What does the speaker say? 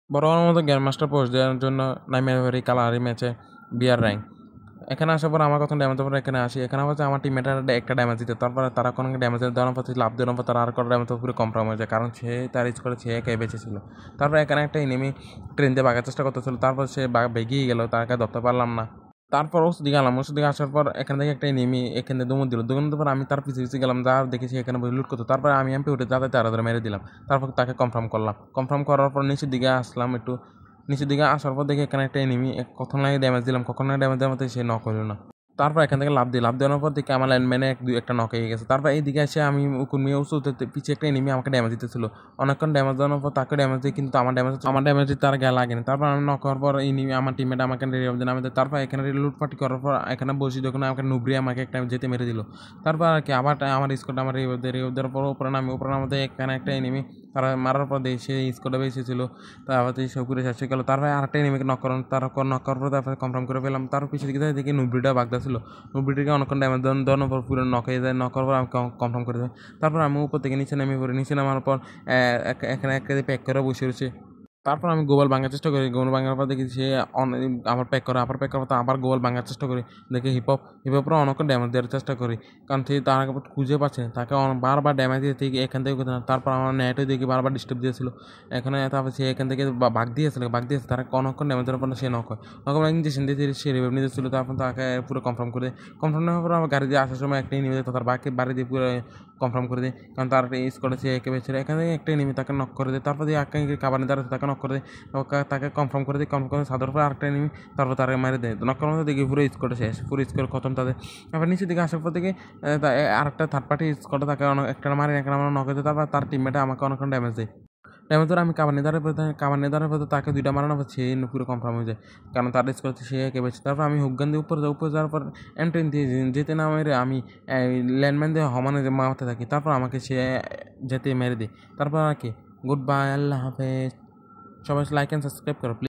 বরাবরের মতো grand master post দেওয়ার জন্য নাইমে ভেরি কালারি ম্যাচে বিয়ার র্যাঙ্ক এখানে আসার পর আমার কত ড্যামেজ দেওয়ার পর এখানে আসি। এখানে হচ্ছে আমার টিমমেটার একটা ড্যামেজ দিতে, তারপরে তারা কোনো ড্যামেজ দেওয়ার পর লাভ দেওয়ার পর তারা আর কোনো ড্যামেজ পুরো কনফার্ম হয়ে যায়, কারণ সে তার স্কোরে সে একাই বেঁচে ছিল। তারপর এখানে একটা এনিমি ট্রেন দিয়ে বাগার চেষ্টা করতেছিল, তারপর সে বেগিয়ে গেল, তাকে ধরতে পারলাম না। তারপর ওষুধ গেলাম, ওষুধ দিকে আসার পর এখান থেকে একটা নেমে এখানে দুমুর দিল, দুমুর পর আমি তার পিছিয়ে পিছিয়ে গেলাম, যা দেখেছি এখানে লুট করতো। তারপর আমি এমপি উঠে তাদের তারা মেরে দিলাম। তারপর তাকে কনফার্ম করলাম, কনফার্ম করার পর নিচের দিকে আসলাম, একটু নিচের দিকে আসার পর দেখি এখানে একটা এনিমি, কখন লাগে ড্যামেজ দিলাম, কখন লাগে ড্যামেজ দেওয়ার মধ্যে সে নক হলো না। তারপর এখান থেকে লাভ দিই, লাভ দেওয়ার পর দেখি আমার ল্যান্ডম্যানে একটা নক হয়ে গেছে। তারপর এইদিকে এসে আমি কুর্মি ওষুধ পিছিয়ে একটা এনিমি আমাকে ড্যামেজ দিতেছিল, অনেকক্ষণ ড্যামেজ দেওয়ার পর তাকে ড্যামেজ দিই, কিন্তু আমার ড্যামেজ দিতে তার গায়ে লাগেনি। তারপর আমি নক হওয়ার পর এনিমি আমার টিমমেট আমাকে নামে দেয়। তারপর এখানে লুটপাটি করার পর এখানে বসি, যখন আমাকে নুবরি আমাকে একটা যেতে মেরে দিল। তারপর আর কি আবার আমার স্কোরটা আমার রিভ দেওয়ার পর উপরে নামে এখানে একটা এনিমি, তারা মারার পর দিয়ে সে স্কোরটা বেঁচেছিল। তারপর সব করে শেষ হয়ে গেল। তারপর আরেকটা এনিমিকে নক করার নক করার পর তারপরে কনফার্ম করে পেলাম। তার পিছিয়ে দিকে দেখি নুবরিটা বাগদা ছিল, নুবরিটিকে অনেকক্ষণ ড্যামেজ দেওয়ার পর পুরো নক হয়ে যায়, নক করার পর আমি কনফার্ম করে দেয়। তারপর আমি উপর থেকে নিচে নেমে পড়ি, নিচে নামার পর এখানে একটা প্যাক করে বসে রয়েছে। তারপর আমি গোবল ভাঙার চেষ্টা করি, গোবল ভাঙার পর দেখি সে আবার প্যাক করে, আবার প্যাক করার পর আবার গোবল ভাঙার চেষ্টা করি, দেখি হিপহপরা অনেকক্ষণ ড্যামেজ দেওয়ার চেষ্টা করি, কারণ তার খুঁজে পাচ্ছে তাকে বারবার ড্যামেজ দিয়ে থেকে এখান থেকে কোথাও। তারপর আমার নেটে দেখি বারবার ডিস্টার্ব দিয়েছিল এখানে। তারপর সে এখান থেকে বাঘ দিয়েছে তারা অনেকক্ষণ ড্যামেজ দেওয়ার পর সে নক হয়, ইঞ্জেকশন দিয়ে সে রিভাইভ নিতেছিল। তারপর তাকে পুরো কনফার্ম করে দেয়। কনফার্ম নেওয়ার পর আমার গাড়ি দিয়ে আসার সময় একটাই নিয়ে তার বাড়ি দিয়ে পুরো কনফার্ম করে দিই, কারণ তার স্কোয়াডে সে একে বেছে এখানে একটাই নেমে তাকে নক করে দেয়। তারপর দিয়ে একে কাবানি দ্বারা তাকে নক করে দেয়, তাকে কনফার্ম করে দিই, কনফার্ম করে সাধারণ পর আরেকটা নেমে তারপর তারা মেরে দেয়। নক করার মধ্যে দেখি পুরো স্কোয়াডে শেষ, পুরো স্কোয়াড খতম তাদের। তারপর নিচের দিকে আসার পর থেকে আরেকটা থার্ড পার্টি স্কোয়াডে তাকে একটা মারি, একটা আমার নক হয়েছে। তারপর তার টিমমেটে আমাকে অনেকক্ষণ ড্যামেজ দেয়। ড্যামেজ ধরে আমি কাবানি দ্বারা তাকে দুইটা মারানোর পর সে পুরো কনফার্ম হয়ে যায়, কারণ তার স্কোর সে একে বেছে। তারপর আমি হুকগান দিয়ে উপরে যাওয়ার পর এম10 দিয়ে যেতে না মেরে আমি ল্যান্ডম্যান দিয়ে হমানে মারতে থাকি। তারপর আমাকে সে যেতে মেরে দিই। তারপর আর কি গুড বাই, আল্লাহ হাফেজ। সবাই লাইক অ্যান্ড সাবস্ক্রাইব করো প্লিজ।